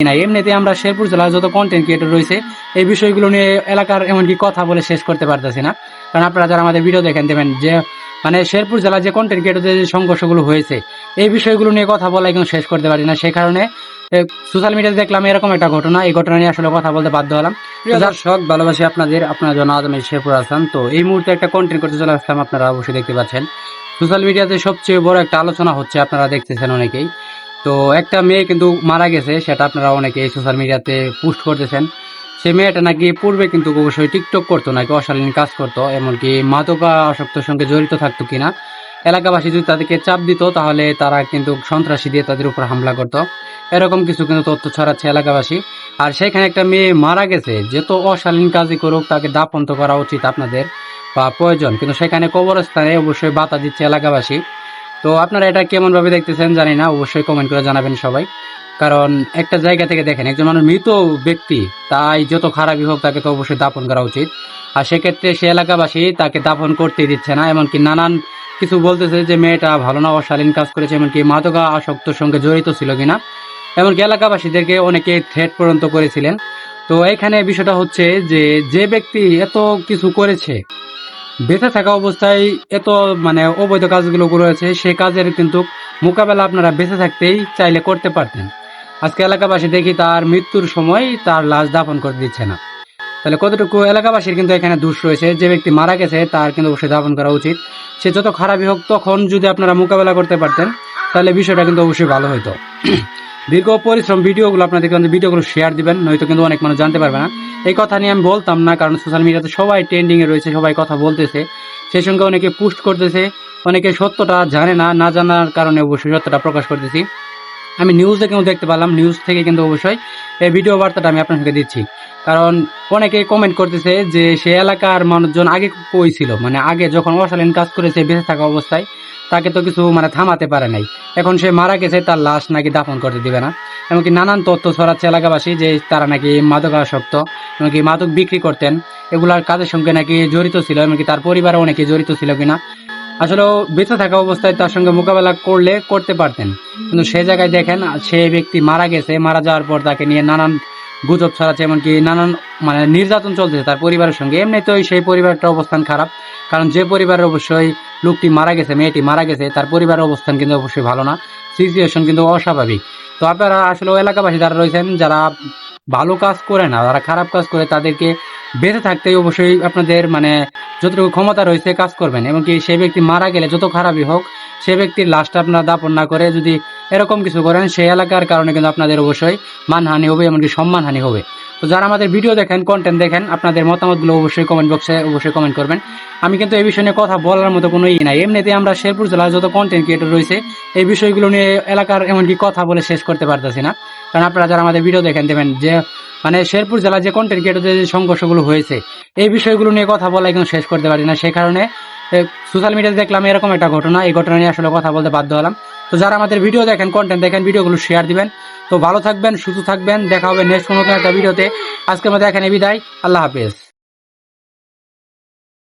না। এমনিতে আমরা শেরপুর জেলার যত কন্টেন্ট ক্রিয়েটর রয়েছে এই বিষয়গুলো নিয়ে এলাকার এমনকি কথা বলে শেষ করতে পারতেছি না। কারণ আপনারা যারা আমাদের ভিডিও দেখেন দেবেন যে মানে শেরপুর জেলার যে কন্টেন্ট ক্রিয়েটরদের যে সংঘর্ষগুলো হয়েছে এই বিষয়গুলো নিয়ে কথা বলা একদম শেষ করতে পারি না। সেই কারণে সোশ্যাল মিডিয়াতে দেখলাম এরকম একটা ঘটনা, এই ঘটনা নিয়ে আসলে কথা বলতে বাধ্য হলাম। দর্শক ভালোবাসি আপনার জন্য আজ আমি শেরপুর আসলাম। তো এই মুহূর্তে একটা কন্টেন্ট করতে চলে আসলাম, আপনারা অবশ্যই দেখতে পাচ্ছেন সোশ্যাল মিডিয়াতে সবচেয়ে বড় একটা আলোচনা হচ্ছে, আপনারা দেখতেছেন অনেকেই। তো একটা মেয়ে কিন্তু মারা গেছে, সেটা আপনারা অনেকেই সোশ্যাল মিডিয়াতে পোস্ট করতেছেন। সে মেয়েটা নাকি পূর্বে কিন্তু অবশ্যই টিকটক করতো, নাকি অশালীন কাজ করতো, এমনকি মাদকাসক্তের সঙ্গে জড়িত থাকতো কিনা। এলাকাবাসী যদি তাদেরকে চাপ দিত তাহলে তারা কিন্তু সন্ত্রাসী দিয়ে তাদের উপর হামলা করতো, এরকম কিছু কিন্তু তথ্য ছড়াচ্ছে এলাকাবাসী। আর সেখানে একটা মেয়ে মারা গেছে, যেহেতু অশালীন কাজই করুক তাকে দাফন তো করা উচিত আপনাদের বা প্রয়োজন, কিন্তু সেখানে কবরস্থানে অবশ্যই বাতা দিচ্ছে এলাকাবাসী। তো আপনারা এটা কেমন ভাবে দেখতেছেন জানি না, অবশ্যই কমেন্ট করে জানাবেন সবাই। কারণ একটা জায়গা থেকে দেখেন একজন মানুষ মৃত ব্যক্তি, তাই যত খারাপই হোক তাকে তো অবশ্যই দাফন করা উচিত। আর সেক্ষেত্রে সে এলাকাবাসী তাকে দাফন করতে দিচ্ছে না, এমনকি নানান কিছু বলতেছে যে মেয়েটা ভালো না, অশালীন কাজ করেছে, এমনকি মাদকা আসক্তর সঙ্গে জড়িত ছিল কিনা, এমনকি এলাকাবাসীদেরকে অনেকে থ্রেট পর্যন্ত করেছিলেন। তো এখানে বিষয়টা হচ্ছে যে যে ব্যক্তি এত কিছু করেছে বেঁচে থাকা অবস্থায়, এত মানে অবৈধ কাজগুলো করেছে, সে কাজের কিন্তু মোকাবেলা আপনারা বেঁচে থাকতেই চাইলে করতে পারতেন। আজকে এলাকাবাসী দেখি তার মৃত্যুর সময় তার লাশ দাফন করে দিচ্ছে না। তাহলে কতটুকু এলাকাবাসীর কিন্তু এখানে দোষ রয়েছে। যে ব্যক্তি মারা গেছে তার কিন্তু অবশ্যই দাফন করা উচিত। সে যত খারাপই হোক, তখন যদি আপনারা মোকাবেলা করতে পারতেন তাহলে বিষয়টা কিন্তু অবশ্যই ভালো হতো। দীর্ঘ পরিশ্রম ভিডিওগুলো আপনাদেরকে ভিডিওগুলো শেয়ার দিবেন, নয়তো কিন্তু অনেক মানুষ জানতে পারবে না। এই কথা নিয়ে আমি বলতাম না, কারণ সোশ্যাল মিডিয়াতে সবাই ট্রেন্ডিংয়ে রয়েছে, সবাই কথা বলতেছে, সেই সঙ্গে অনেকে পোস্ট করতেছে, অনেকে সত্যটা জানে না, না জানার কারণে অবশ্যই সত্যটা প্রকাশ করতেছি। আমি নিউজে কিন্তু দেখতে পেলাম, নিউজ থেকে কিন্তু অবশ্যই এই ভিডিও বার্তাটা আমি আপনার সঙ্গে দিচ্ছি। কারণ অনেকে কমেন্ট করতেছে যে সে এলাকার মানুষজন আগে কই ছিল, মানে আগে যখন অশালীন কাজ করেছে বেঁচে থাকা অবস্থায় তাকে তো কিছু মানে থামাতে পারে নাই, এখন সে মারা গেছে তার লাশ নাকি দাফন করতে দিবে না। এমনকি নানান তথ্য ছড়াচ্ছে এলাকাবাসী যে তারা নাকি মাদকাসক্ত, এমনকি মাদক বিক্রি করতেন, এগুলার কাজের সঙ্গে নাকি জড়িত ছিল, এমনকি তার পরিবারে অনেকে জড়িত ছিল কিনা। আসলে বেঁচে থাকা অবস্থায় তার সঙ্গে মোকাবেলা করলে করতে পারতেন, কিন্তু সে জায়গায় দেখেন সে ব্যক্তি মারা গেছে, মারা যাওয়ার পর তাকে নিয়ে নানান গুজব ছড়াচ্ছে, এমনকি নানান মানে নির্যাতন চলতেছে তার পরিবারের সঙ্গে। এমনিতেই সেই পরিবারটার অবস্থান খারাপ, কারণ যে পরিবারের অবশ্যই লোকটি মারা গেছে, মেয়েটি মারা গেছে, তার পরিবারের অবস্থান কিন্তু অবশ্যই ভালো না, সিচুয়েশন কিন্তু অস্বাভাবিক। তো আপনারা আসলে এলাকাবাসী যারা রয়েছেন, যারা ভালো কাজ করে না, যারা খারাপ কাজ করে, তাদেরকে বেঁচে থাকতেই অবশ্যই আপনাদের মানে যতটুকু ক্ষমতা রয়েছে কাজ করবেন। এমনকি সেই ব্যক্তি মারা গেলে যত খারাপই হোক, সে ব্যক্তির লাশটা আপনারা দাপন না করে যদি এরকম কিছু করেন, সেই এলাকার কারণে কিন্তু আপনাদের অবশ্যই মানহানি হবে, এমনকি সম্মানহানি হবে। তো যারা আমাদের ভিডিও দেখেন, কন্টেন্ট দেখেন, আপনাদের মতামতগুলো অবশ্যই কমেন্ট বক্সে অবশ্যই কমেন্ট করবেন। আমি কিন্তু এই বিষয় নিয়ে কথা বলার মতো কোনো নাই। এমনিতে আমরা শেরপুর জেলার যত কন্টেন্ট ক্রিয়েটর রয়েছে এই বিষয়গুলো নিয়ে এলাকার এমনকি কথা বলে শেষ করতে পারতেছি না। কারণ আপনারা যারা আমাদের ভিডিও দেখেন দেবেন যে মানে শেরপুর জেলার যে কন্টেন্ট ক্রিয়েটরদের যে সংঘর্ষগুলো হয়েছে এই বিষয়গুলো নিয়ে কথা বলা একদম শেষ করতে পারি না। সেই কারণে সোশ্যাল মিডিয়াতে দেখলাম এরকম একটা ঘটনা, এই ঘটনা নিয়ে আসলে কথা বলতে বাধ্য হলাম। তো যারা আমাদের ভিডিও দেখেন, কন্টেন্ট দেখেন, ভিডিওগুলো শেয়ার দিবেন। তো ভালো থাকবেন, সুস্থ থাকবেন, দেখা হবে নেক্সট কোনো একটা ভিডিওতে। আজকের মধ্যে এখানে বিদায়, আল্লাহ হাফেজ।